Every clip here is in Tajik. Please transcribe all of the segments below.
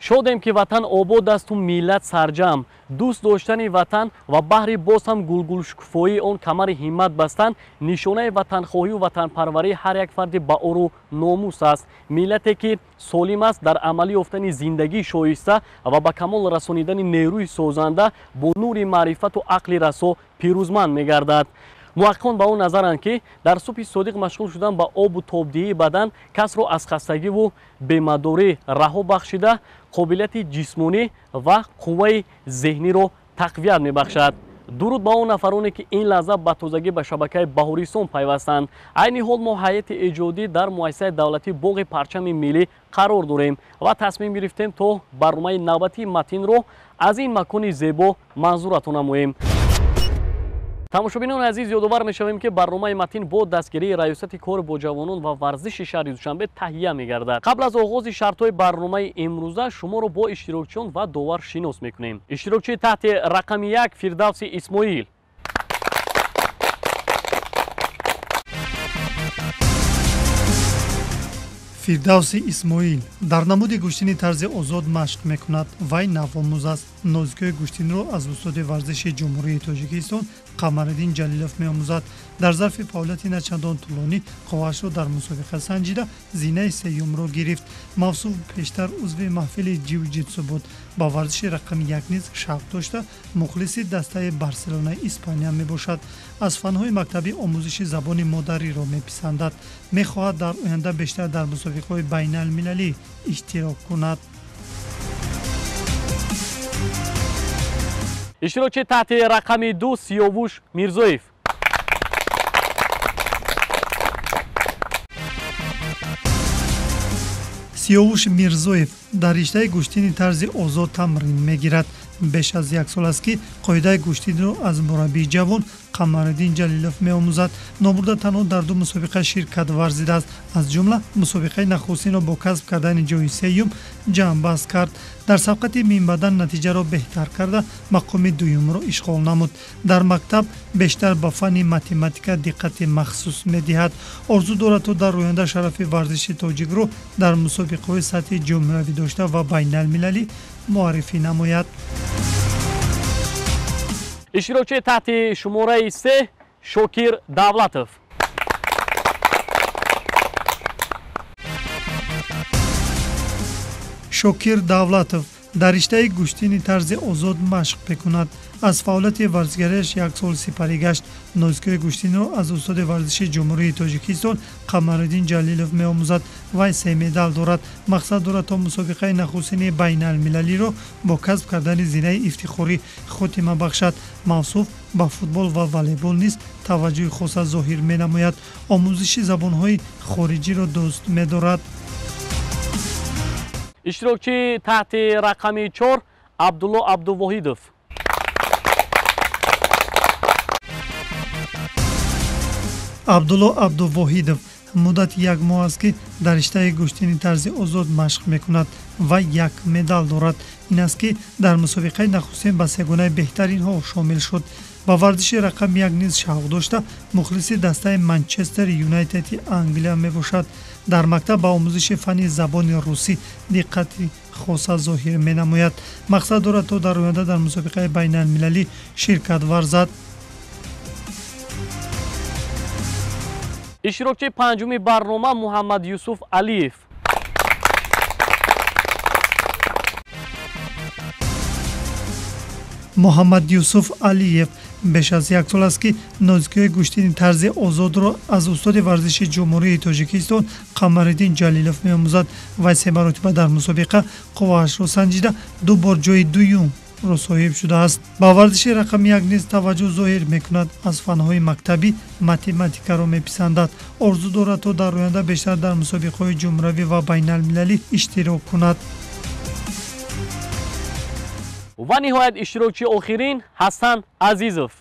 شدیم که وطن آباد است و ملت سرجم. دوست داشتن وطن و بحر باز هم گلگل شکوفایی آن کمر همت بستن نشانه وطن خواهی و وطن پروری هر یک فرد با اور و ناموس است. ملتی که سالم است در عملی افتن زندگی شایسته و با کمال رسانیدن نیروی سازنده با نور معرفت و عقل رسا پیروزمند می‌گردد. محققان با اون نظرند که در صبح صادق مشغول شدن با آب و تابدهی بدن کس را از خستگی و بیمداری رها بخشیده قابلیت جسمانی و قوه ذهنی را تقویت میبخشد. درود با اون نفرانی که این لحظه به تازگی به شبکه بهاریستان پیوستند. عین حال ما هیئت ایجادی در مؤسسه دولتی باغ پرچم ملی قرار داریم و تصمیم گرفتیم تا برنامه نوبتی متین رو از این مکان زیبا منظورتون نماییم. تماشابینان عزیز یادآور می‌شویم که برنامه متین با دستگیری ریاست کار با جوانان و ورزش شهر دوشنبه تهیه می‌گردد. قبل از آغاز شرط‌های برنامه امروزه شما را با اشتراکچیان و داور شناس می‌کنیم. اشتراکچی تحت رقم 1 فردوس اسماعیل، فردوس اسماعیل дар намуди гӯштини тарзи озод машқ мекунад. вай навомӯз аст. нозикҳои гӯштинро аз устоди варзиши ҷумҳурии тоҷикистон қамариддин ҷалилов меомӯзад. дар зарфи фаъолияти начандон тӯлонӣ қувваашро дар мусобиқа санҷида зинаи сеюмро гирифт. мавсуф пештар узви маҳфили ҷиу-ҷитсу буд. ба варзиши рақами 1 низ шавқ дошта мухлиси дастаи барселонаи испания мебошад. аз фанҳои мактабӣ омӯзиши забони модариро меписандад. мехоҳад дар оянда бештар дар мусобиқаҳои байналмилалӣ иштирок кунад. اشتراکچی تحت رقم 2 سیاوش میرزویف، сиёвуш мирзоев дар риштаи гӯштини тарзи озод тамрин мегирад. беш аз 1 сол аст ки қоидаи гӯштинро аз мураббии ҷавон қамариддин ҷалилов меомӯзад. нобурда танҳо дар 2 мусобиқа ширкат варзидааст. аз ҷумла мусобиқаи нахустинро бо касб кардани ҷои сеюм ҷамъбаст кард. дар сабқати минбаъдан натиҷаро беҳтар карда мақоми дуюмро ишғол намуд. дар мактаб бештар ба фанни математика диққати махсус медиҳад. орзу дорад то дар оянда шарафи варзиши тоҷикро дар мусобиқаҳои сатҳи ҷумҳуравӣ дошта ва байналмилалӣ муаррифӣ намояд. اشتراکچی تحت شماره 3 شوکیر давлатов، шокир давлатов дар риштаи гӯштини тарзи озод машқ мекунад. аз фаъолияти варзигарияш 1 сол сипарӣ гашт. нозикҳои гӯштинро аз устоди варзиши ҷумҳурии тоҷикистон қамариддин ҷалилов меомӯзад. вай 3 медал дорад. мақсад дорад то мусобиқаи нахустини байналмилалиро бо касб кардани зинаи ифтихорӣ хотима бахшад. мавсуф ба футбол ва волейбол низ таваҷҷӯҳи хоса зоҳир менамояд. омӯзиши забонҳои хориҷиро дӯст медорад. اشتراکچی تحت رقم 4 عبدالله عبدالواحدов، абдулло абдувоҳидов муддати 1 моҳ аст ки дар риштаи гӯштини тарзи озод машқ мекунад. вай 1 медал дорад. ин аст ки дар мусобиқаи нахустин ба сегонаи беҳтаринҳо шомил шуд. ба варзиши рақам 1 низ шавқ дошта мухлиси дастаи манчестер юнайтеди англия мебошад. дар мактаб ба омӯзиши фанни забони русӣ диққати хоса зоҳир менамояд. мақсад дорад то дар оянда дар мусобиқаи байналмилалӣ ширкат варзад. اشتراکچی پنجمی برنامه محمد یوسف علیف، муҳаммад юсуф алиев беш аз 1 сол аст ки нозикҳои гӯштини тарзи озодро аз устоди варзиши ҷумҳурии тоҷикистон қамариддин ҷалилов меомӯзад. вай 3 маротиба дар мусобиқа қувваашро санҷида 2 бор ҷои дуюм ро соҳиб шудааст. ба варзиши рақами 1 низ таваҷҷӯҳ зоҳир мекунад. аз фанҳои мактабӣ математикаро меписандад. орзу дорад то дар оянда бештар дар мусобиқаҳои ҷумҳуравӣ ва байналмилалӣ иштирок кунад. و نهایت اشتراکچی آخرین حسن عزیزов،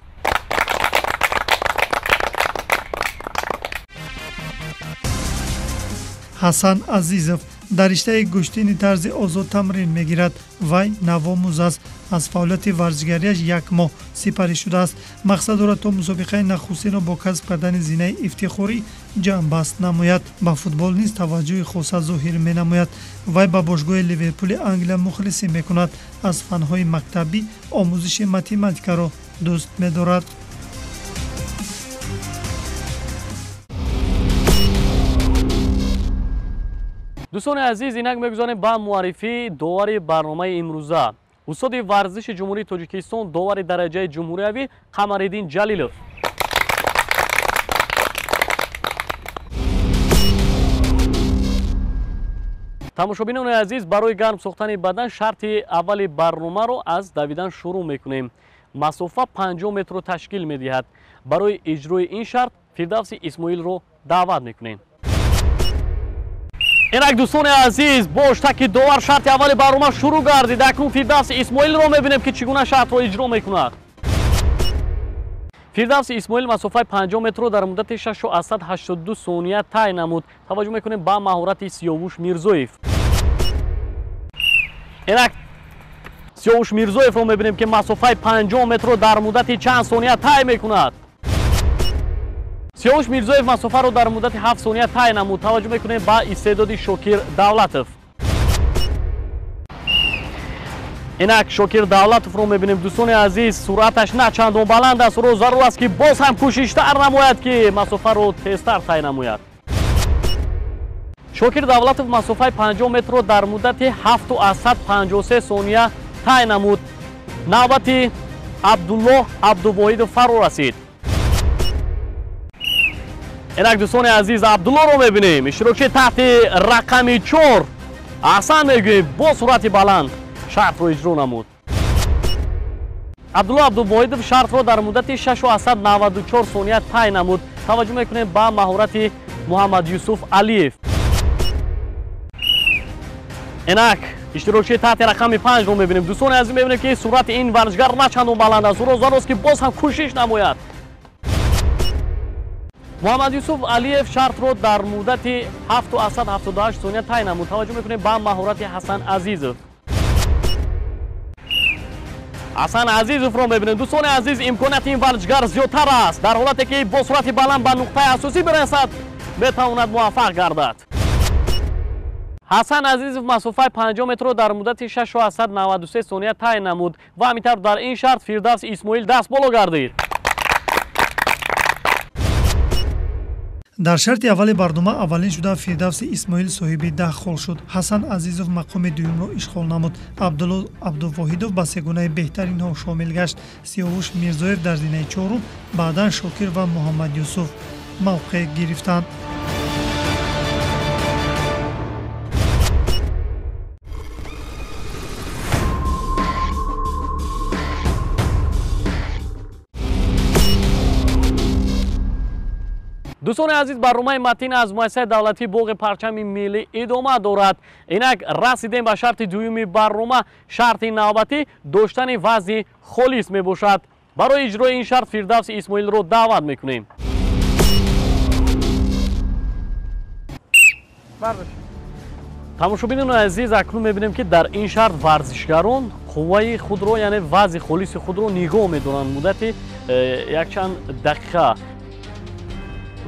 ҳасан азизов дар риштаи гӯштини тарзи озод тамрин мегирад. вай навомӯз аст. аз фаъолияти варзишгариаш 1 моҳ сипарӣ шудааст. мақсад дорад то мусобиқаи нахустинро бо касб кардани зинаи ифтихорӣ ҷамъбаст намояд. ба футбол низ таваҷҷӯҳи хоса зоҳир менамояд. вай ба бошгоҳи ливерпули англия мухлисӣ мекунад. аз фанҳои мактабӣ омӯзиши математикаро дӯст медорад. дӯстони азиз, инак мегузорем ба муаррифии довари барномаи имрӯза. устоди варзиши ҷумҳурии Тоҷикистон, довари дараҷаи ҷумҳуриявӣ Қамариддин Ҷалилов. тамошобинони азиз, барои гарм сохтани бадан шарти аввали барномаро аз давидан шурӯъ мекунем. масофа 50 метрро ташкил медиҳад. барои иҷрои ин шарт Фирдавси Исмоилро даъват мекунем. инак дӯстони азиз, бо штаки довар шарти аввали барнома шурӯъ гардид. акнун Фирдавси Исмоилро мебинем ки чӣ гуна шартро иҷро мекунад. Фирдавси Исмоил масофаи 50 метрро дар муддати 682 сония тай намуд. таваҷҷӯҳ мекунем ба маҳорати Сиёвуш Мирзоев. инак Сиёвуш Мирзоевро мебинем ки масофаи 50 метрро дар муддати чанд сония тай мекунад. Сиёвуш Мирзоев масофаро дар муддати 7 сония тай намуд. таваҷҷӯҳ мекунем ба истеъдоди Шокир Давлатов. инак Шокир Давлатовро мебинем дӯстони азиз, суръаташ на чандон баланд аст. ӯро зарур аст ки боз ҳам кӯшиштар намояд ки масофаро тезтар тай намояд. Шокир Давлатов масофаи 50 метрро дар муддати 753 сония тай намуд. навбати Абдуллоҳ Абдувоҳидов фаро расид. инак дӯстони азиз, Абдуллоҳро мебинем, иштирокчи таҳти рақами 4 аҳсан мегӯем, бо суръати баланд шартро иҷро намуд. Абдуллоҳ Абдувоҳидов шартро дар муддати 694 сония тай намуд. таваҷҷӯҳ мекунем ба маҳорати Муҳаммад Юсуф Алиев. инак иштирокчи таҳти рақами 5ро мебинем. дӯстони азиз, мебинем ки суръати ин варзишгар на чандон баланд аст. ӯро зарур аст ки боз ҳам кӯшиш намояд. Муҳаммад Юсуф Алиев шартро дар муддати 778 сония тай намуд. таваҷҷӯҳ мекунем ба маҳорати Ҳасан Азизов. Ҳасан Азизовро мебинем. дӯстони азиз, имконияти ин варзишгар зиёдтар аст. дар ҳолате ки бо суръати баланд ба нуқтаи асосӣ бирасад, метавонад муваффақ гардад. Ҳасан Азизов масофаи 50 метрро дар муддати 693 сония тай намуд ва ҳамин тавр дар ин шарт Фирдавси Исмоил даст боло гардид. дар шарти аввали барнома аввалин шуда Фирдавси Исмоил соҳиби 10 хол шуд. Ҳасан Азизов мақоми дуюмро ишғол намуд. Абдуллоҳ Абдувоҳидов ба сегонаи беҳтаринҳо шомил гашт. Сиёвуш Мирзоев дар зинаи чорум, баъдан Шокир ва Муҳаммад Юсуф мавқеъ гирифтанд. дӯстони азиз, барномаи матн аз муассисаи давлатии боғи парчами миллӣ идома дорад. инак расидем ба шарти дуюми барнома. шарти навбатӣ доштани вазни холис мебошад. барои иҷрои ин шарт Фирдавси Исмоилро даъват мекунем. тамошобинони азиз, акнун мебинем ки дар ин шарт варзишгарон қувваи худро, яъне вазни холиси худро нигоҳ медоранд муддати якчанд дақиқа.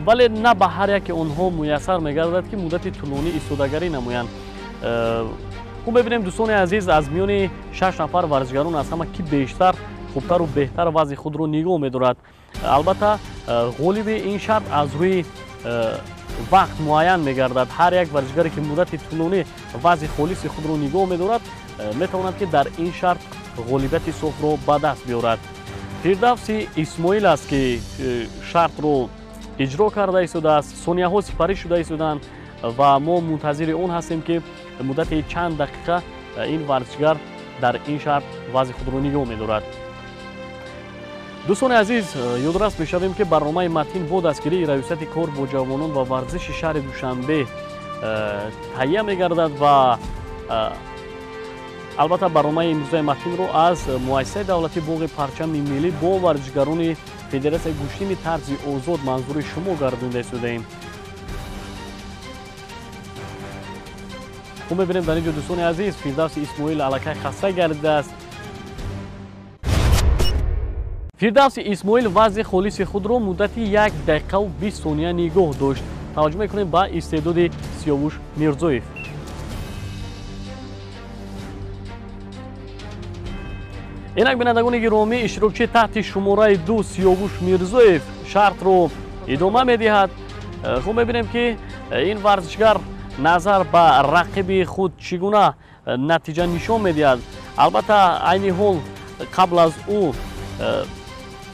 вале на ба ҳар яке онҳо муяссар мегардад ки муддати тӯлонӣ истодагарӣ намоянд. хуб мебинем дӯстони азиз, аз миёни 6 нафар варзишгарон аз ҳама ки бештар, хубтару беҳтар вазни худро нигоҳ медорад. албатта ғолиби ин шарт аз рӯи вақт муайян мегардад. ҳар як варзишгаре ки муддати тӯлонӣ вазни холиси худро нигоҳ медорад, метавонад ки дар ин шарт ғолибияти софро ба даст биёрад. Фирдавси Исмоил аст ки шартро иҷро карда истодааст. сонияҳо сипарӣ шуда истоданд ва мо мунтазири он ҳастем ки муддати чанд дақиқа ин варзишгар дар ин шарт вазни худро нигоҳ медорад. дӯстони азиз, ёдрас мешавем ки барномаи матн бо дастгирии раёсати кор бо ҷавонон ва варзиши шаҳри Душанбе таҳия мегардад ва албатта барномаи имрӯзаи матнро аз муассисаи давлатии боғи парчами миллӣ бо варзишгарони Федератсияи гӯштини тарзи озод манзури шумо гардонида истодаем. خب ببینیم در اینجا دوستان عزیز فردوس اسماعیل علاکه خسته گردیده است. فردوس اسماعیل وضع خالص خود را مدت 1 دقیقه و 20 ثانیه نگاه داشت. توجه میکنیم با استعداد سیاوش میرزویف. اینک بینندگان گرامی اشتراکچی تحت شماره 2 سیاوش میرزویف شرط رو ادامه میدهد. خب ببینیم که این ورزشگر نظر به رقیب خود چگونه نتیجه نشان میدهد. البته عین حال قبل از او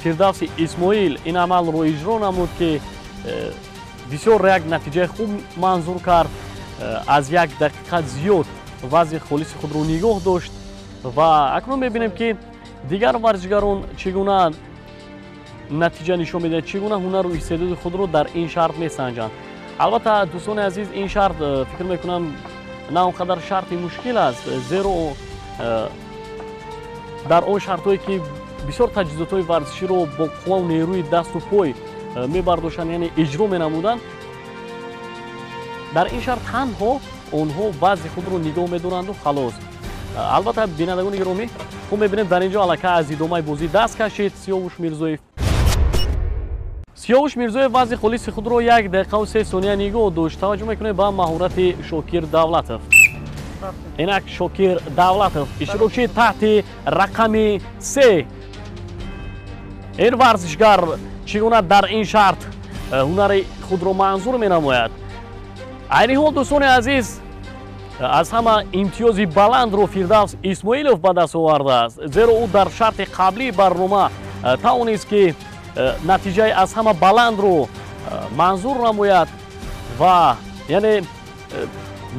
فردوس اسماعیل این عمل رو اجرا نمود که بسیار یک نتیجه خوب منظور کرد. از 1 دقیقه زیاد وضع خالص خود رو نگاه داشت و اکنون میبینیم که دیگر ورزشگران چگونه نتیجه نشان میدهند، چگونه هنر و استعداد خود رو در این شرط میسنجند. البته دوستان عزیز این شرط فکر میکنم نه اونقدر شرط مشکل است، زیرا در آن شرطایی که بسیار تجهیزات های ورزشی رو با قوا و نیروی دست و پای میبرداشتند، یعنی اجرا مینمودند. در این شرط تنها آنها وضع خود رو نگاه میدارند و خلاص. البته بینندگان گرامی خوب میبینیم در اینجا علاکه از ادامه بازی دست کشید سیاوش میرزویف. سیاوش میرزویف وضع خالص خود رو 1 دقیقه و 3 ثانیه نگاه داشت. توجه میکنیم با مهارت شاکر دولتوف. اینک شاکر دولتوف اشتراکچی تحت رقم 3. این ورزشگر چگونه در این شرط هنر خود رو منظور مینماید. عین حال دوستان عزیز از همه امتیازی بلند رو فردوس اسماعیلوف به دست آورده است، زیرا او در شرط قبلی برنامه توانست که نتیجه از همه بلند رو منظور نماید و یعنی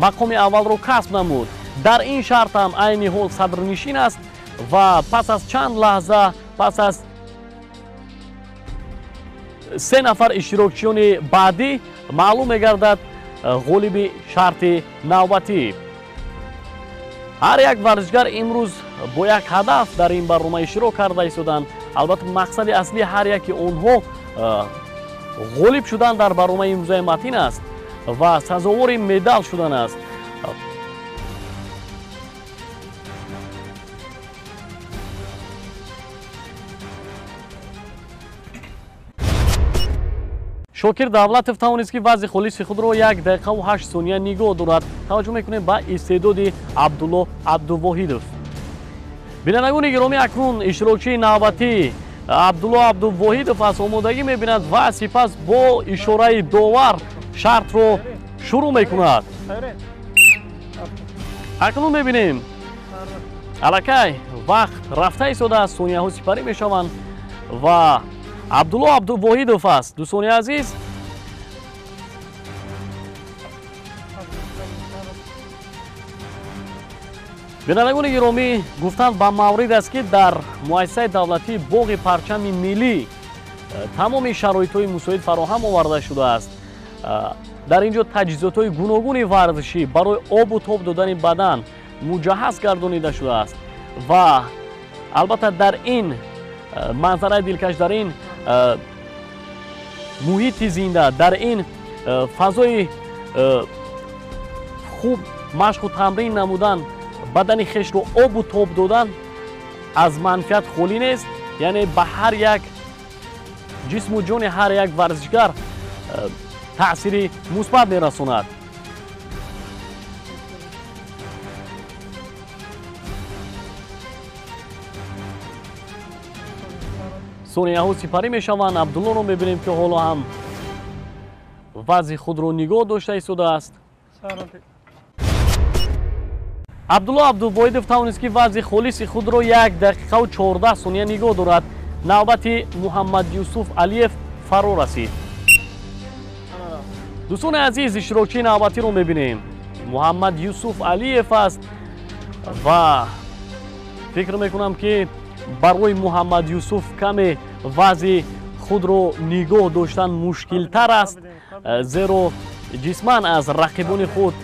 مقام اول رو کسب نمود. در این شرط هم عین حال صدرنشین است و پس از چند لحظه، پس از 3 نفر اشتراکچیان بعدی معلوم میگردد غالب شرط نوبتی. هر یک ورزشگر امروز با یک هدف در این برنامه اشتراک کرده ایستادند. البته مقصد اصلی هر یکی آنها غالب شدن در برنامه امروزه متین است و سزاوار مدال شدن است. شاکر دولتوف توانست که وضع خالص خود را 1 دقیقه و 8 ثانیه نگاه دارد. توجه میکنیم با استعداد عبدالله عبدالواحدوف. بینندگان گرامی اکنون اشتراکچی نوبتی عبدالله عبدالواحدوف از آمادگی میبیند و سپس با اشاره داور شرط رو شروع میکند. اکنون میبینیم علاکه وقت رفته ایستاده است، ثانیه ها سپری میشوند و عبدالله عبدالواحدوف است. دوستان عزیز بینندگان گرامی گفتند با مورد است که در مؤسسه دولتی باغ پرچم ملی تمام شرایط های مساعد فراهم آورده شده است. در اینجا تجهیزات های گوناگون ورزشی برای آب و تاب دادن بدن مجهز گردانیده شده است و البته در این منظره دلکش، در این محیط زنده، در این فضای خوب مشق و تمرین نمودن، بدن خویش رو آب و تاب دادن از منفعت خالی نیست. یعنی به هر یک جسم و جان هر یک ورزشگر تأثیری مثبت میرساند. ثانیه ها سپری میشوند. عبدالله رو میبینیم که حالا هم وضع خود رو نگاه داشته ایستاده است. عبدالله عبدالواحدوف توانست که وضع خالص خود رو 1 دقیقه و 14 ثانیه نگاه دارد. نوبت محمد یوسف علیف فرا رسید. دوستان عزیز اشتراکی نوبتی رو میبینیم. محمد یوسف علیف است و فکر میکنم که برای محمد یوسف کمی وضع خود رو نگاه داشتن مشکل تر است، زیرا جسماً از رقیبان خود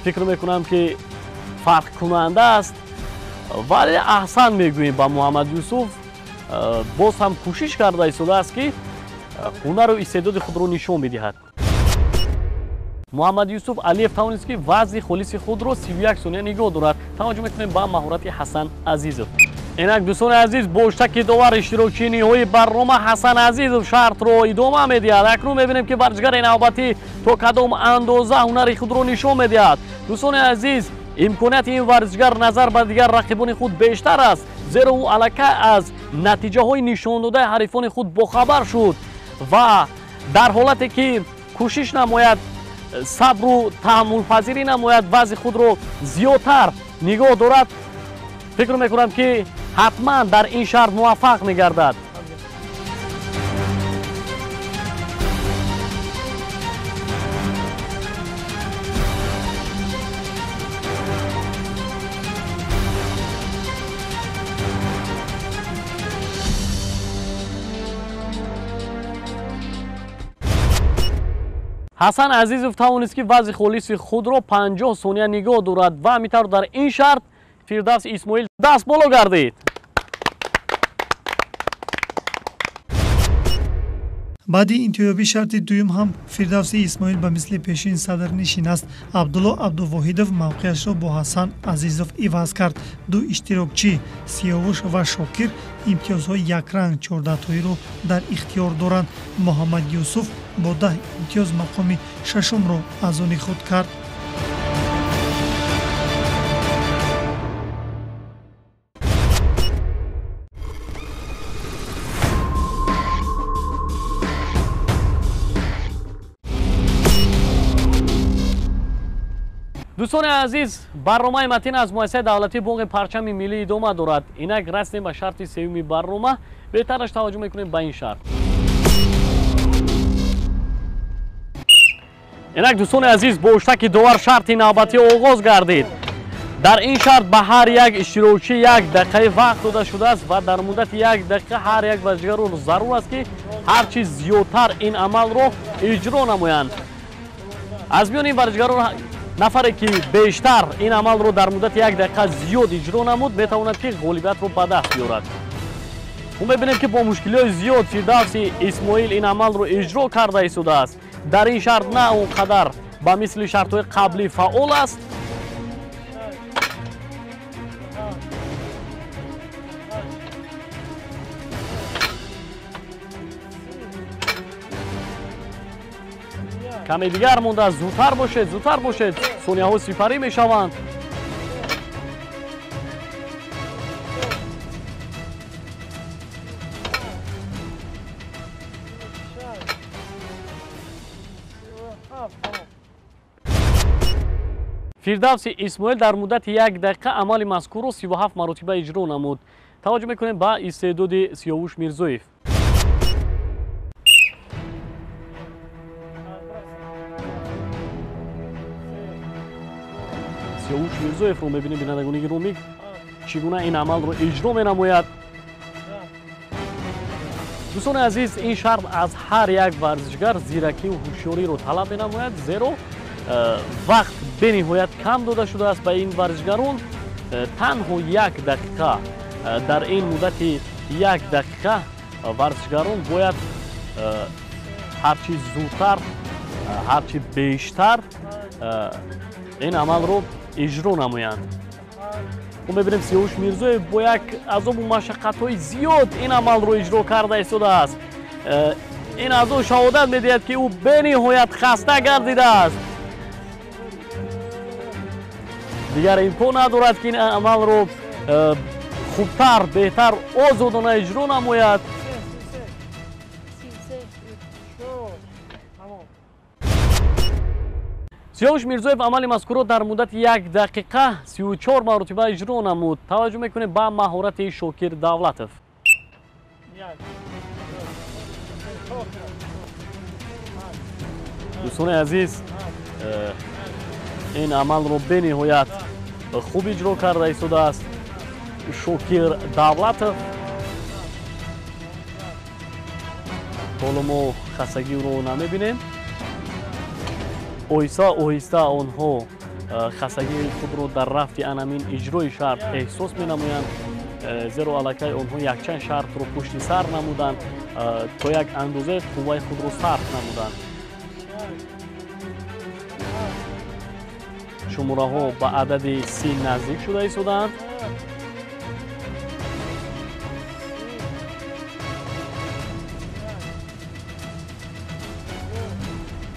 فکر میکنم که فرق کننده است. ولی احسن میگوییم با محمد یوسف باز هم کوشش کرده ایستاده است که هنر و استعداد خود رو نشان بدهد. محمد یوسف علیف توانست که وضع خلیص خود رو 31 ثانیه نگاه دارد. توجه میکنیم با مهارت حسن عزیزов. اینک دوستان عزیز با اشتراک دوار اشتراکی نهایی برنامه حسن عزیزov شرط رو ادامه میدهد. اکنون میبینیم که ورزشگر نوبتی تا کدام اندازه هنر خود رو نشان میدهد. دوستان عزیز امکانیت این ورزشگر نظر به دیگر رقیبان خود بیشتر است، زیرا او الکی از نتیجه های نشان داده حریفان خود باخبر شد و در حالتی که کوشش نماید، صبر و تحمل پذیری نماید، وضع خود رو زیادتر نگاه دارد. فکر میکنم که حتما در این شرط موفق میگردد. حسن عزیزov توانست که وضع خلیص خود را 50 ثانیه نگاه دارد و همینطور در این شرط فردوس اسماعیل دست بالا گردید. баъди интихоби шарти дуюм ҳам фирдавси исмоил ба мисли пешин садарнишин аст. абдулло абдувоҳидов мавқеашро бо ҳасан азизов иваз кард. ду иштирокчӣ сиёвуш ва шокир имтиёзҳои якранг 14-тоиро дар ихтиёр доранд. муҳаммад юсуф бо 10 имтиёз мақоми шашумро аз они худ кард. دوستان عزیز برنامه متین از مؤسسه دولتی باغ پرچم ملی ادامه دارد. اینک رسیدیم به شرط سوم برنامه. بهترش توجه میکنیم به این شرط. اینک دوستان عزیز با اشتراک داور شرط نوبتی آغاز گردید. در این شرط به هر یک اشتراکی 1 دقیقه وقت داده شده است و در مدت 1 دقیقه هر یک ورزشگر را ضرور است که هر چیز زیادتر این عمل را اجرا نمایند. از میان این ورزشگران نفری که بیشتر این عمل رو در مدت 1 دقیقه زیاد اجرا نمود میتواند که غالبیت رو به دست بیارد. ما میبینیم که با مشکلات زیاد فردوس اسماعیل این عمل رو اجرا کرده ایستاده است. در این شرط نه اونقدر با مثل شرط‌های قبلی فعال است. کمی دیگر مونده، زودتر باشید ثانیه ها سپری می شوند. فردوس اسماعیل در مدت 1 دقیقه عمل مذکور را 37 مرتبه اجرا نمود. توجه میکنیم به استعداد سیاوش میرزویف. سیاوش میرزویف رو میبینیم بینندگان گرامی چگونه این عمل رو اجرا مینماید. دوستان عزیز این شرط از هر یک ورزشگر زیرکی و هوشیاری رو طلب مینماید، زیرا وقت به نهایت کم داده شده است به این ورزشگران. تنها 1 دقیقه در این مدت 1 دقیقه ورزشگران باید هرچی زودتر هرچی بیشتر این عمل رو اجرا نمایند. ما میبینیم سیاوش میرزویف با یک عذاب و مشقت‌های زیاد این عمل رو اجرا کرده ایستاده است. این از او شهادت میدهد که او به نهایت خسته گردیده است. دیگر امکان ندارد که این عمل رو خوبتر بهتر آزادانه اجرا نماید. سیاوش میرزویف عمل مذکور در مدت 1 دقیقه 34 مرتبه اجرا نمود. توجه میکنیم به مهارت شاکر دولتov. دوستان عزیز این عمل رو به نهایت خوب اجرا کرده ایستاده است شاکر دولتov. حالا ما خستگی رو نمیبینیم. آهسته آنها خستگی خود رو در رفت انامین اجرای شرط احساس می نمایند، زیرا الکی آنها یک چند شرط رو پشت سر نمودند تا یک اندازه قوه خود رو صرف نمودند. шумораҳо ба адади 30 наздик шуда истоданд.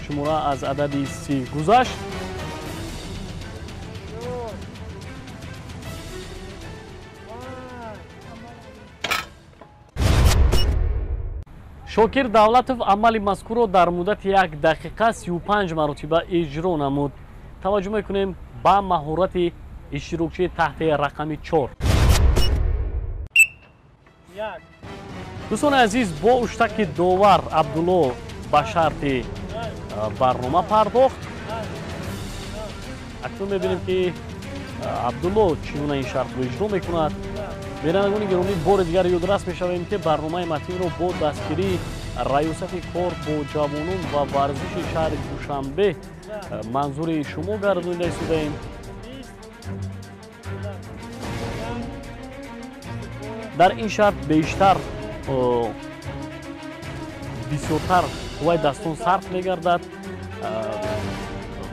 шумора аз адади 30 гузашт. шокир давлатов амали мазкурро дар муддати 1 дақиқа 35 маротиба иҷро намуд. таваҷҷӯҳ мекунем ба маҳорати иштирокчии таҳти рақами 4. дӯстони азиз, бо уштаки довар абдулло ба шарти барнома пардохт. акнун мебинем ки абдулло чӣ гуна ин шартро иҷро мекунад. бинандагони гиромӣ, бори дигар ёдрас мешавем ки барномаи матнро бо дастгирии раёсати кор бо ҷавонон ва варзиши шаҳри душанбе манзури шумо гардонида истодаем. дар ин шарт бештар бисёртар қувваи дастон сарф мегардад,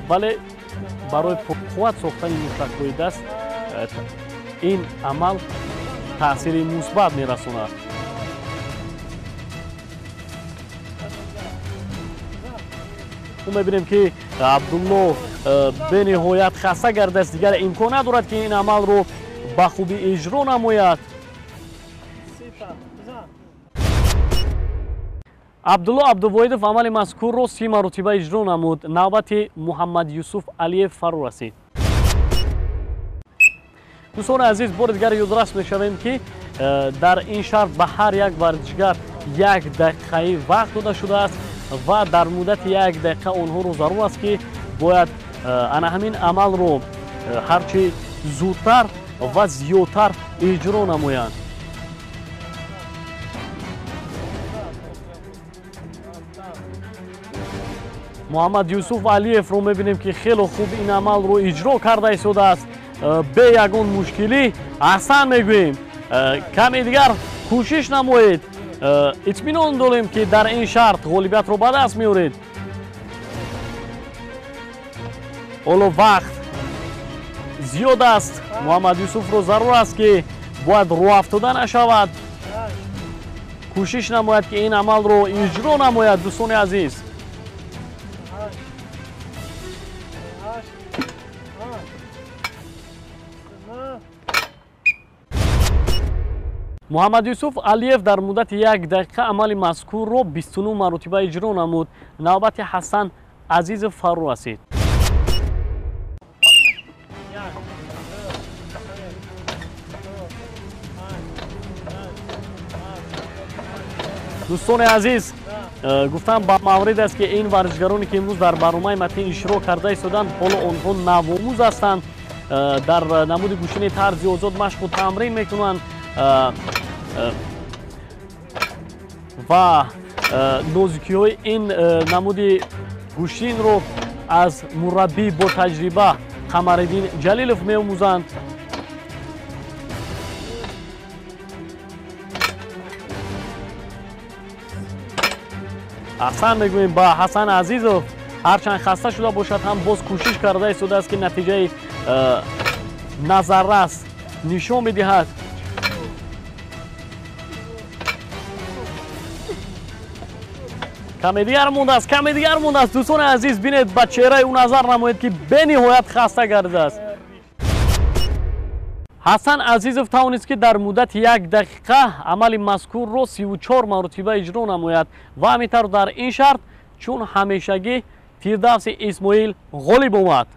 вале барои пурқувват сохтани муштакҳои даст ин амал таъсири мусбат мерасонад. мо мебинем ки абдулло бениҳоят хаста гардааст, дигар имкон надорад ки ин амалро ба хубӣ иҷро намояд. абдулло абдувоидов амали мазкурро 30 маротиба иҷро намуд. навбати муҳаммад юсуф алиев фаро расид. дӯстони азиз, бори дигар ёдрас мешавем ки дар ин шарт ба ҳар як варзишгар 1 дақиқаи вақт дода шудааст ва дар муддати 1 дақиқа онҳоро зарур аст ки бояд ана ҳамин амалро ҳарчи зудтар ва зиёдтар иҷро намоянд. муҳаммад юсуф алиевро мебинем ки хело хуб ин амалро иҷро карда истодааст бе ягон мушкилӣ. аҳсан мегӯем, каме дигар кӯшиш намоед. итминон дорем ки дар ин шарт ғолибиятро ба даст меоред. ҳоло вақт зиёд аст. муҳаммад юсуфро зарур аст ки бояд роҳафтода нашавад. кӯшиш намояд ки ин амалро иҷро намояд. дӯстони азиз, муҳаммад юсуф алиев дар муддати 1 дақиқа амали мазкурро 29 маротиба иҷро намуд. навбати ҳасан азизов фаро расид. дӯстони азиз, гуфтам ба маврид аст ки ин варзишгароне ки имрӯз дар барномаи матн иштирок карда истоданд, ҳоло онҳо навомӯз ҳастанд. дар намуди гӯштани тарзи озод машқу тамрин мекунанд ва нозикиҳои ин намуди гӯштинро аз мураббии бо таҷриба қамариддин ҷалилов меомӯзанд. аҳсан мегӯем ба ҳасан азизов. ҳарчанд хаста шуда бошад ҳам боз кӯшиш карда истодааст ки натиҷаи назаррас нишон медиҳад. каме дигар мондааст, каме дигар мондааст. дӯстони азиз, бинед ба чеҳраи ӯ назар намоед ки бениҳоят хаста гардидааст. ҳасан азизов тавонист ки дар муддати 1 дақиқа амали мазкурро 34 маротиба иҷро намояд ва ҳамин дар ин шарт чун ҳамешагӣ Фирдавси Исмоил ғолиб омад.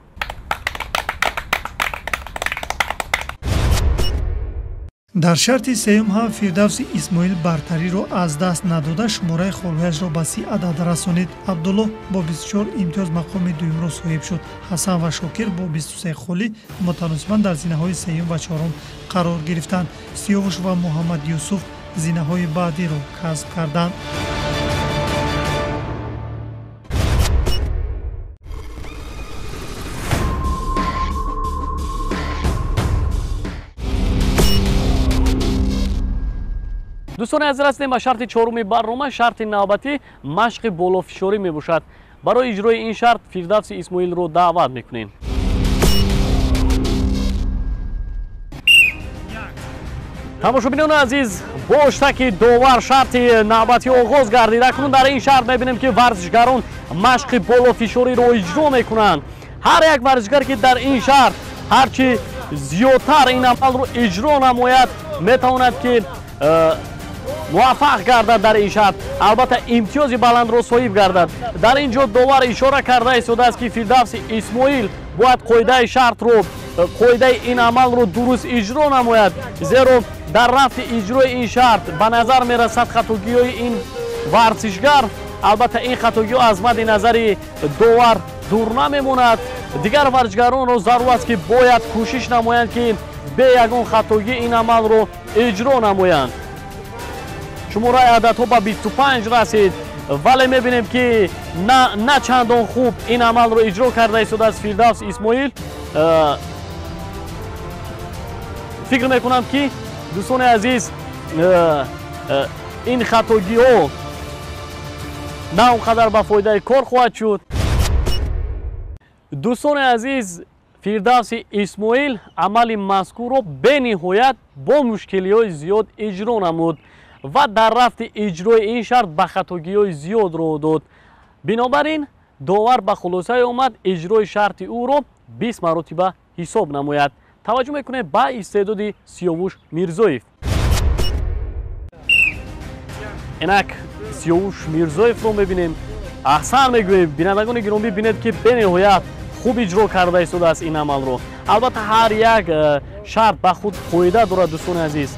дар шарти сеюм ҳам Фирдавси Исмоил бартариро аз даст надода шумораи холҳояшро ба 30 адад расонид. Абдулло бо 24 имтиёз мақоми дуюмро соҳиб шуд. Ҳасан ва Шокир бо 23 холӣ мутаносибан дар зинаҳои сеюм ва чорум қарор гирифтанд. Сиёвуш ва Муҳаммад Юсуф зинаҳои баъдиро касб карданд. дӯстони азиз, ҳастем ба шарти чоруми барнома, шарти навбатӣ машқи болофишорӣ мебошад. барои иҷрои ин шарт Фирдавси Исмоилро даъват мекунем. тамошобинони азиз бо штаки довар шарти навбати оғоз гардид. акнун дар ин шарт мебинем ки варзишгарон машқи болофишориро иҷро мекунанд. ҳар як варзишгар ки дар ин шарт ҳарчи зиёдтар ин амалро иҷро намояд метавонад ки муваффақ гардад дар ин шарт, албатта имтиёзи баландро соҳиб гардад. дар ин ҷо довар ишора карда истодааст ки Фирдавси Исмоил бояд қоидаи шартро, қоидаи ин амалро дуруст иҷро намояд, зеро дар рафти иҷрои ин шарт ба назар мерасад хатогиҳои ин варзишгар. албатта ин хатогиҳо аз мадди назари довар дур намемонад. дигар варзишгаронро зарур аст ки бояд кӯшиш намоянд ки бе ягон хатогӣ ин амалро иҷро намоянд. шумораи ададҳо ба 25 расид, вале мебинем ки на чандон хуб ин амалро иҷро карда истодааст Фирдавс Исмоил. фикр мекунам ки дӯстони азиз ин хатогиҳо на он қадар ба фоидаи кор хоҳад шуд. дӯстони азиз, Фирдавси Исмоил амали мазкурро бениҳоят бо мушкилиҳои зиёд иҷро намуд ва дар рафти иҷрои ин шарт ба хатогиҳои зиёд роҳ дод. бинобар ин довар ба хулосае омад иҷрои шарти ӯро 20 маротиба ҳисоб намояд. таваҷҷӯҳ мекунем ба истеъдоди Сиёвуш Мирзоев. инак Сиёвуш Мирзоевро мебинем. аҳсан мегӯем. бинандагони гиромӣ бинед ки бениҳоят хуб иҷро карда истодааст ин амалро. албатта ҳар як шарт ба худ қоида дорад. дӯстони азиз,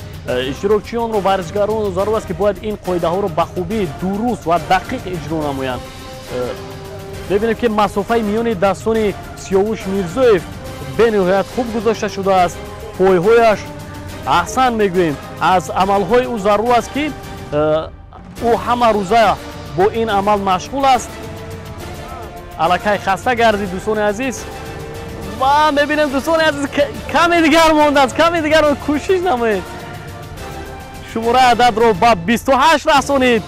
иштирокчиёнро, варзишгаронро зарур аст ки бояд ин қоидаҳоро ба хубӣ дуруст ва дақиқ иҷро намоянд. мебинем ки масофаи миёни дастони Сиёвуш Мирзоев бениҳоят хуб гузошта шудааст. пойҳояш аҳсан мегӯем. аз амалҳои ӯ зарур аст ки ӯ ҳама рӯза бо ин амал машғул аст. аллакай хаста гардид дӯстони азиз. ва мебинем дӯстони азиз каме дигар мондааст, каме дигар кӯшиш намоед. шумораи ададро ба 28 расонид.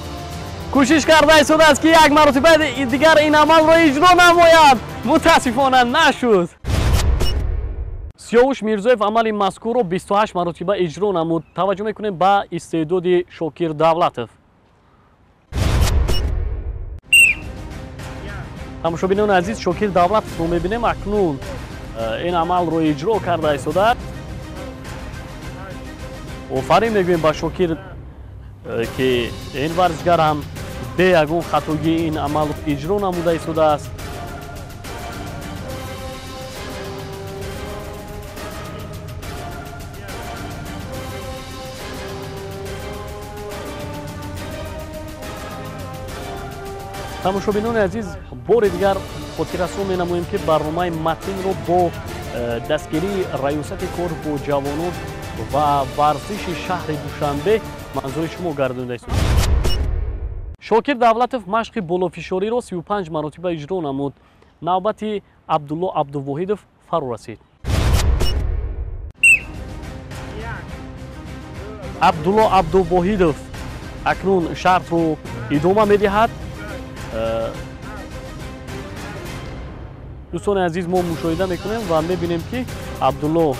кӯшиш карда истодааст ки як маротиба дигар ин амалро иҷро намояд. мутаассифона нашуд. Сиёвуш Мирзоев амали мазкурро 28 маротиба иҷро намуд. таваҷҷӯҳ мекунем ба истеъдоди Шокир Давлатов. тамошобинони азиз, Шокир Давлатовро мебинем. акнун ин амалро иҷро карда истодааст. офарин мегӯем ба Шокир ки ин варзишгар ҳам бе ягон хатогӣ ин амалро иҷро намуда истодааст. тамошобинони азиз, бори дигар хотиррасон менамоем ки барномаи матнро бо дастгирии раёсати кор бо ҷавонон ва варзиши шаҳри Душанбе манзури шумо гардонида истод. Шокир Давлатов машқи болофишориро 35 маротиба иҷро намуд. навбати Абдулло Абдувоҳидов фаро расид. Абдулло Абдувоҳидов акнун шартро идома медиҳад. дӯстони азиз, мо мушоҳида мекунем ва мебинем ки Абдулло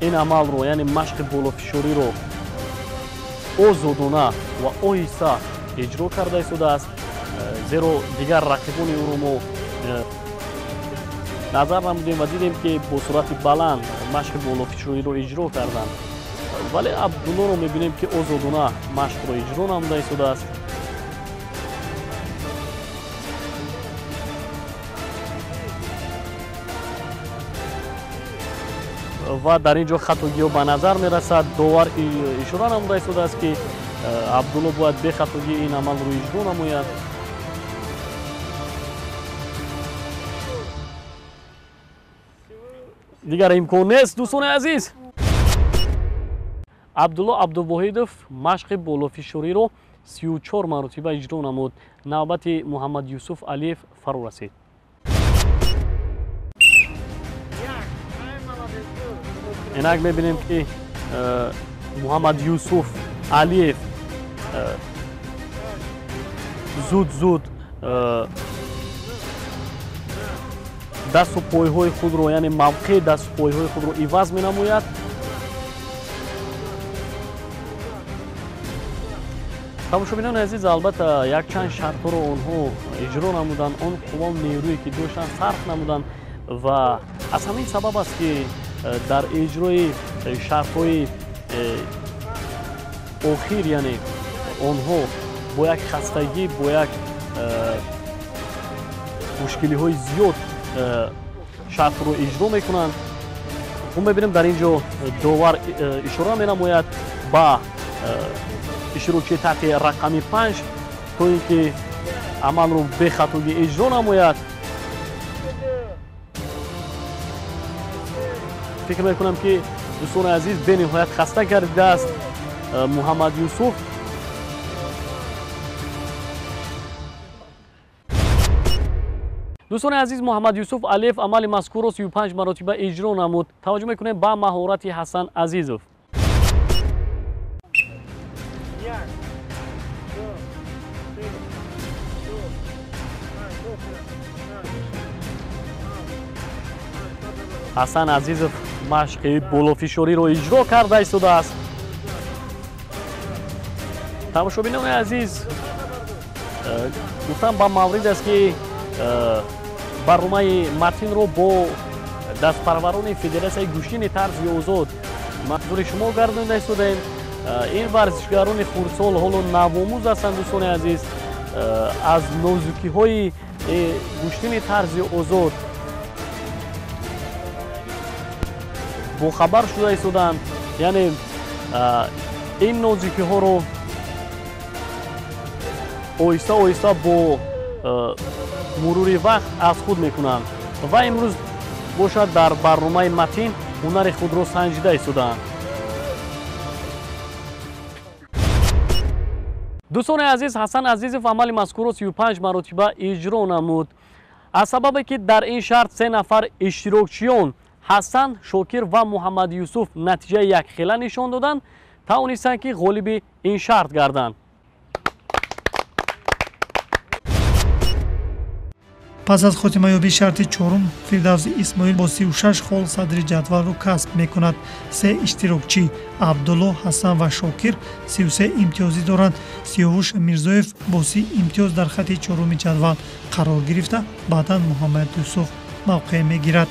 ин амалро, яъне машқи болофишориро озодона ва оҳиста иҷро карда истодааст. зеро дигар рақибони ӯро мо назар намудем ва дидем ки бо суръати баланд машқи болофишориро иҷро карданд. вале Абдуллоро мебинем ки озодона машқро иҷро намуда истодааст. ва дар ин ҷо хатогиҳо ба назар мерасад. довар ишора намуда истодааст ки Абдулло бояд бе хатогӣ ин амалро иҷро намояд. дигар имкон нест дӯстони азиз. Абдулло Абдувоҳидов машқи болофишориро 34 маротиба иҷро намуд. навбати Муҳаммад Юсуф Алиев фаро расид. инак мебинем ки Муҳаммад Юсуф Алиев зуд дасту пойҳои худро, яъне мавқеъ дасту пойҳои худро иваз менамояд. тамошобинон азиз албатта якчанд шартҳоро онҳо иҷро намуданд, он қуввау нерӯе ки доштанд сарф намуданд ва аз ҳамин сабаб аст ки дар иҷрои шартҳои охир яъне онҳо бо як хастагӣ бо як мушкилиҳои зиёд шартро иҷро мекунанд. хуб мебинем дар ин ҷо довар ишора менамояд ба иштирокчии таҳти рақами 5 то ин ки амалро бехатогӣ иҷро намояд. фикр мекунам ки дӯстони азиз бениҳоят хаста гардидааст муҳаммад Юсуф. дӯстони азиз, муҳаммад Юсуф Алиев амали мазкурро 35 маротиба иҷро намуд. таваҷҷӯҳ мекунем ба маҳорати Ҳасан Азизов. ҳасан Азизов машқи болофишориро иҷро карда истодааст. тамошобинони азиз, гуфтам ба маврид аст ки барномаи матнро бо дастпарварони Федератсияи гӯштини тарзи озод маҳзури шумо гардонида истодаем. ин варзишгарони хурдсол ҳоло навомӯз ҳастанд. дӯстони азиз, аз нозукиҳои гӯштини тарзи озод бохабар шуда истоданд. яъне ин нозукиҳоро оҳиста оҳиста бо мурури вақт аз худ мекунанд ва имрӯз бошад дар барномаи матн ҳунари худро санҷида истодаанд. дӯстони азиз, Ҳасан Азизов амали мазкурро 35 маротиба иҷро намуд. аз сабабе ки дар ин шарт 3 нафар иштирокчиён Ҳасан, Шокир ва Муҳаммад Юсуф натиҷаи якхела нишон доданд, тавонистанд ки ғолиби ин шарт гарданд. пас аз хотимаёбии шарти чорум, Фирдавси Исмоил бо 36 хол садри ҷадвалро касб мекунад. 3 иштирокчӣ Абдулло, Ҳасан ва Шокир 33 имтиёзӣ доранд. Сиёвуш Мирзоев бо 30 имтиёз дар хати чоруми ҷадвал қарор гирифта, баъдан Муҳаммад Юсуф мавқеъ мегирад.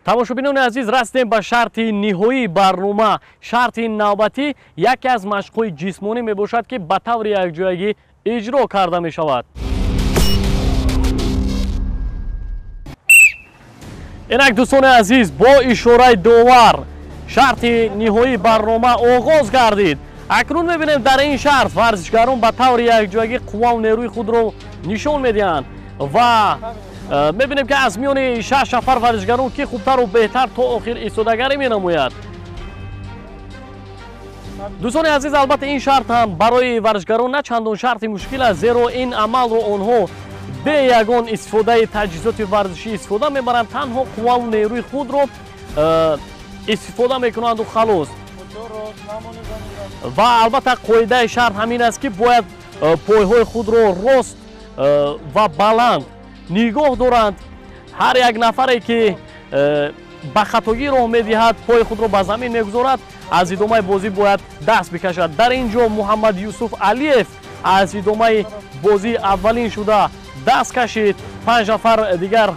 тамошобинони азиз, растем ба шарти ниҳоии барнома. шарти навбатӣ яке аз машқҳои ҷисмонӣ мебошад ки ба таври якҷоягӣ иҷро карда мешавад. инак дӯстони азиз, бо ишораи довар шарти ниҳоии барнома оғоз гардид. акнун мебинем дар ин шарт варзишгарон ба таври якҷоягӣ қувваву нерӯи худро нишон медиҳанд ва мебинем ки аз миёни 6 нафар варзишгарон ки хубтару беҳтар то охир истодагарӣ менамояд. дӯстони азиз, албатта ин шарт ҳам барои варзишгарон на чандон шарти мушкил аст, зеро ин амалро онҳо бе ягон истифодаи таҷҳизоти варзишӣ истифода мебаранд, танҳо қувваву нерӯи худро истифода мекунанду халос. ва албатта қоидаи шарт ҳамин аст ки бояд пойҳои худро рост ва баланд нигоҳ доранд. ҳар як нафаре ки ба хатогӣ роҳ медиҳад, пои худро ба замин мегузорад, аз идомаи бозӣ бояд даст бикашад. дар ин ҷо Муҳаммад Юсуф Алиев аз идомаи бозӣ аввалин шуда даст кашид. 5 нафар дигар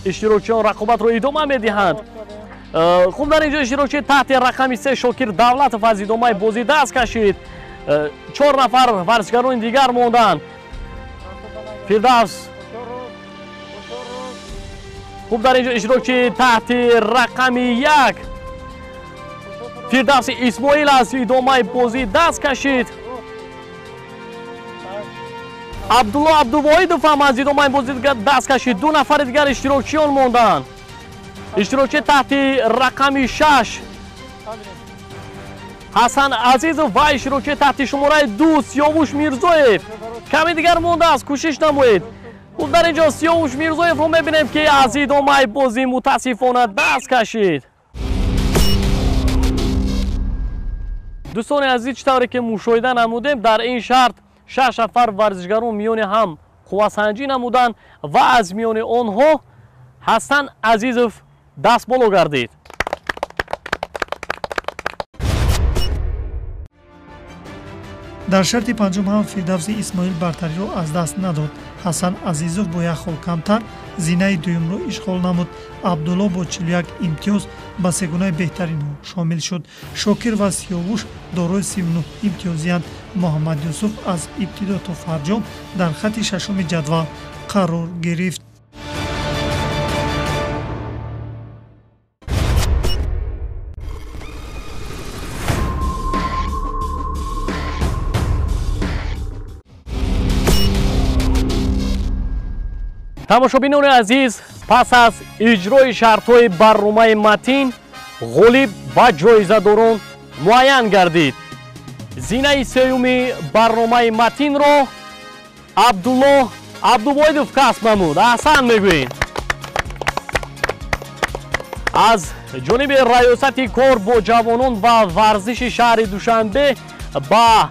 иштирокчиён рақобатро идома медиҳанд. хуб, дар ин ҷо иштирокчии таҳти рақами 3 Шокир Давлатов аз идомаи бозӣ даст кашид. 4 нафар варзишгарони дигар монданд. Фирдавс. хуб, дар ин ҷо иштирокчии таҳти рақами 1 Фирдавси Исмоил аз идомаи бозӣ даст кашид. Абдулло Абдувоидов ҳам аз идомаи бозӣ даст кашид. 2 нафари дигар иштирокчиён монданд. иштирокчии таҳти рақами 6 Ҳасан Азизов ва иштирокчии таҳти шумораи 2 Сиёвуш Мирзоев. каме дигар мондааст, кӯшиш намоед. хуб, дар ин ҷо Сиёвуш Мирзоевро мебинем ки аз идомаи бозӣ мутаассифона даст кашид. дӯстони азиз, чӣ тавре ки мушоҳида намудем, дар ин шарт 6 нафар варзишгарон миёни ҳам қуввасанҷӣ намуданд ва аз миёни онҳо Ҳасан Азизов дастболо гардид. дар шарти панҷум ҳам Фирдавси Исмоил бартариро аз даст надод. Ҳасан Азизов бо як хол камтар зинаи дуюмро ишғол намуд. Абдулло бо 41 имтиёз ба сегунаи беҳтаринҳо шомил шуд. Шокир ва Сиёвуш дорои 39 имтиёзиянд. Муҳаммад Юсуф аз ибтидо то фарҷом дар хатти шашуми ҷадвал қарор гирифт. тамошобинони азиз, пас аз иҷрои шартҳои барномаи матин ғолиб ва ҷоизадорон муайян гардид. зинаи сеюми барномаи матинро Абдулло Абдувоидов касб намуд. аҳсан мегӯем. аз ҷониби раёсати кор бо ҷавонон ва варзиши шаҳри Душанбе ба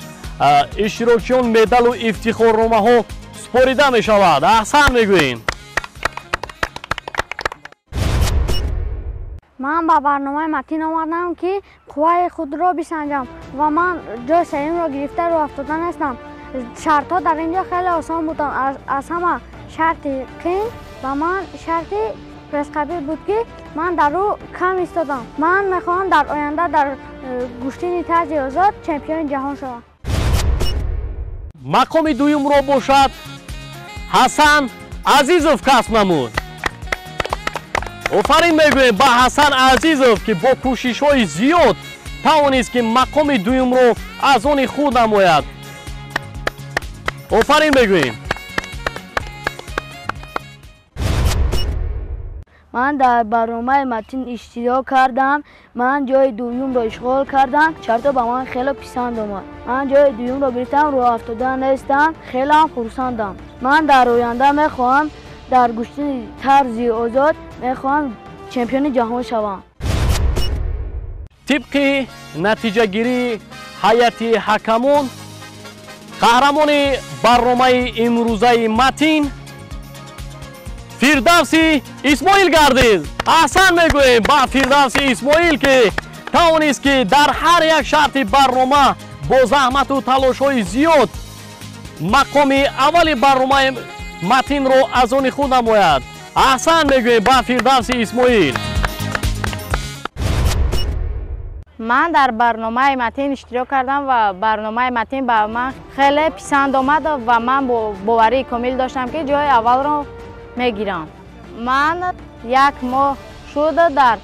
иштирокчиён медалу ифтихорномаҳо спорида мешавад. аҳсан мегӯем. ман ба барномаи матин омадам ки қувваи худро бисанҷам ва ман ҷои сеюмро гирифта рӯ афтода нестам. шартҳо дар ин ҷо хеле осон буданд. аз ҳама шарти қин ва ман шарти пресқабил буд ки ман дар ӯ кам истодам. ман мехоҳам дар оянда дар гӯштини тарзи озод чемпиони ҷаҳон шавам. мақоми дуюмро бошад Ҳасан Азизов касб намуд. офарин мегӯем ба Ҳасан Азизов ки бо кӯшишҳои зиёд тавонист ки мақоми дуюмро аз они худ намояд. офарин мегӯем. ман дар барномаи матин иштирок кардам. ман ҷои дуюмро ишғол кардам. шартҳо ба ман хеле писанд омад. ман ҷои дуюмро гирифтам, рӯ афтода нестам. хелеам хурсандам. ман дар оянда мехоҳам дар гӯштини тарзи озод мехоҳам чемпиони ҷаҳон шавам. тибқи натиҷагирии ҳайати ҳакамон қаҳрамони барномаи имрӯзаи матин Фирдавси Исмоил гардид. аҳсан мегӯем ба Фирдавси Исмоил ки тавонист ки дар ҳар як шарти барнома бо заҳмату талошҳои зиёд мақоми аввали барномаи матинро аз они худ намояд. аҳсан мегӯем ба Фирдавси Исмоил. ман дар барномаи матин иштирок кардам ва барномаи матин ба ман хеле писанд омад ва ман боварии комил доштам ки ҷои аввалро мегирам. ман як моҳ шуд дар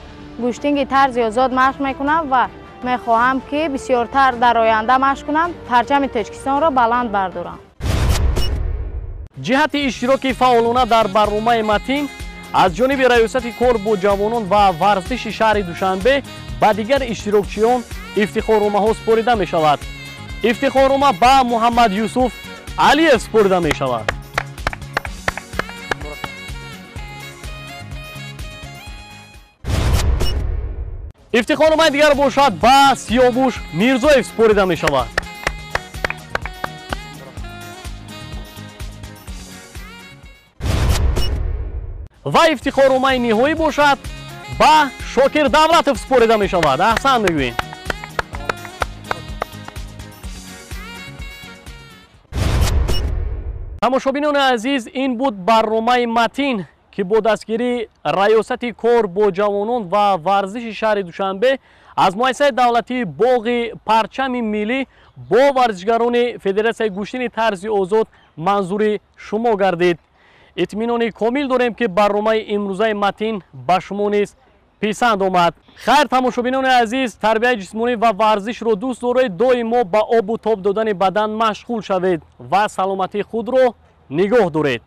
гӯштини тарзи озод машқ мекунам ва мехоҳам ки бисёртар дар оянда машқ кунам, парчами Тоҷикистонро баланд бардорам. ҷиҳати иштироки фаъолона дар барномаи матин аз ҷониби раёсати кор бо ҷавонон ва варзиши шаҳри Душанбе ба дигар иштирокчиён ифтихорномаҳо спорида мешавад. ифтихорнома ба Муҳаммад Юсуф Алиев спорида мешавад. ифтихорномаи дигар бошад ба Сиёвуш Мирзоев спорида мешавад. ва ифтихорномаи ниҳоӣ бошад ба Шокир Давлатов спорида мешавад. аҳсан мегӯем. тамошобинони азиз, ин буд барномаи матин ки бо дастгирии раёсати кор бо ҷавонон ва варзиши шаҳри Душанбе аз муассисаи давлатии боғи парчами миллӣ бо варзишгарони Федератсияи гӯштини тарзи озод манзури шумо гардид. итминони комил дорем ки барномаи имрӯзаи матин ба шумо низ писанд омад. хайр тамошобинони азиз, тарбияи ҷисмонӣ ва варзишро дӯст доред, доимо ба обу тоб додани бадан машғул шавед ва саломатии худро нигоҳ доред.